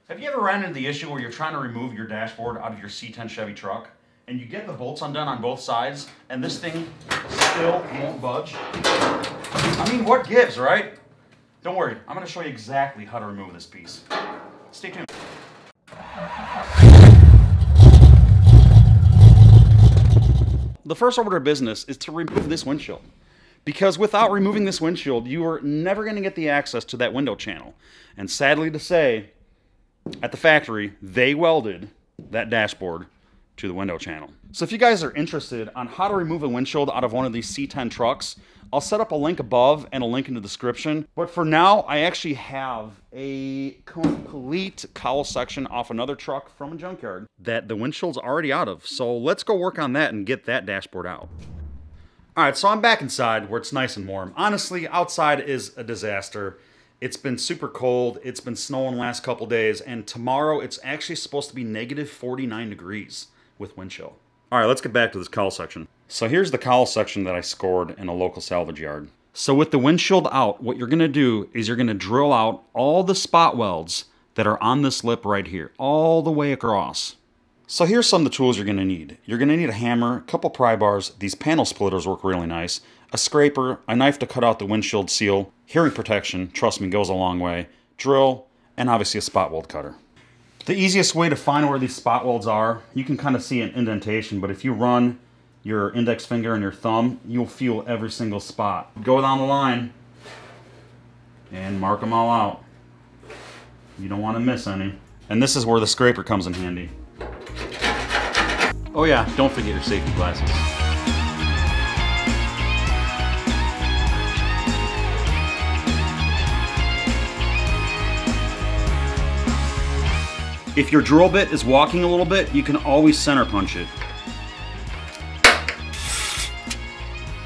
Have you ever ran into the issue where you're trying to remove your dashboard out of your C10 Chevy truck and you get the bolts undone on both sides and this thing still won't budge? I mean, what gives, right? Don't worry, I'm going to show you exactly how to remove this piece. Stay tuned. The first order of business is to remove this windshield. Because without removing this windshield, you are never going to get the access to that window channel. And sadly to say, at the factory, they welded that dashboard to the window channel. So if you guys are interested on how to remove a windshield out of one of these C10 trucks, I'll set up a link above and a link in the description. But for now, I actually have a complete cowl section off another truck from a junkyard that the windshield's already out of. So let's go work on that and get that dashboard out. All right, so I'm back inside where it's nice and warm. Honestly, outside is a disaster. It's been super cold. It's been snowing the last couple days, and tomorrow it's actually supposed to be negative 49 degrees with wind chill. All right, let's get back to this cowl section. So here's the cowl section that I scored in a local salvage yard. So with the windshield out, what you're gonna do is you're gonna drill out all the spot welds that are on this lip right here, all the way across. So here's some of the tools you're going to need. You're going to need a hammer, a couple pry bars, these panel splitters work really nice, a scraper, a knife to cut out the windshield seal, hearing protection, trust me, goes a long way, drill, and obviously a spot weld cutter. The easiest way to find where these spot welds are, you can kind of see an indentation, but if you run your index finger and your thumb, you'll feel every single spot. Go down the line and mark them all out. You don't want to miss any. And this is where the scraper comes in handy. Oh yeah, don't forget your safety glasses. If your drill bit is walking a little bit, you can always center punch it.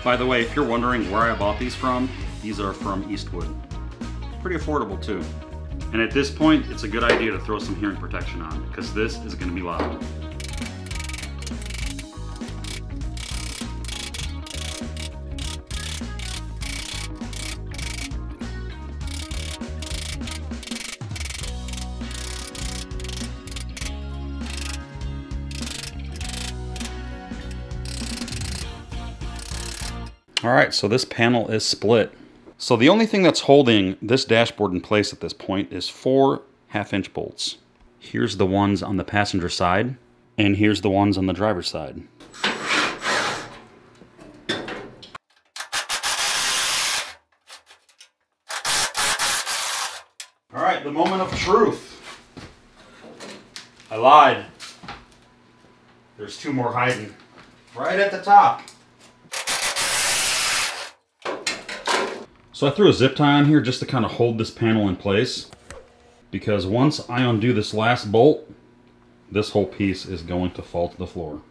By the way, if you're wondering where I bought these from, these are from Eastwood. Pretty affordable too. And at this point, it's a good idea to throw some hearing protection on, because this is going to be loud. Alright, so this panel is split. So the only thing that's holding this dashboard in place at this point is 4 half-inch bolts. Here's the ones on the passenger side, and here's the ones on the driver's side. Alright, the moment of truth. I lied. There's 2 more hiding. Right at the top. So I threw a zip tie on here just to kind of hold this panel in place, because once I undo this last bolt, this whole piece is going to fall to the floor.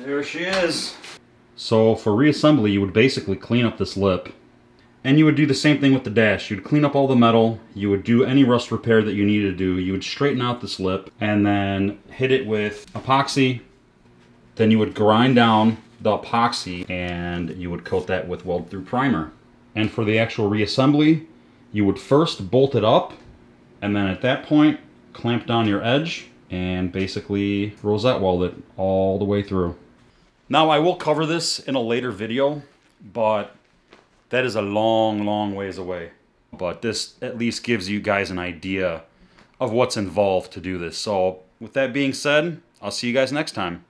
There she is. So for reassembly, you would basically clean up this lip, and you would do the same thing with the dash. You'd clean up all the metal, you would do any rust repair that you needed to do, you would straighten out this lip, and then hit it with epoxy. Then you would grind down the epoxy and you would coat that with weld-through primer. And for the actual reassembly, you would first bolt it up, and then at that point, clamp down your edge and basically rosette weld it all the way through. Now I will cover this in a later video, but that is a long, long ways away. But this at least gives you guys an idea of what's involved to do this. So with that being said, I'll see you guys next time.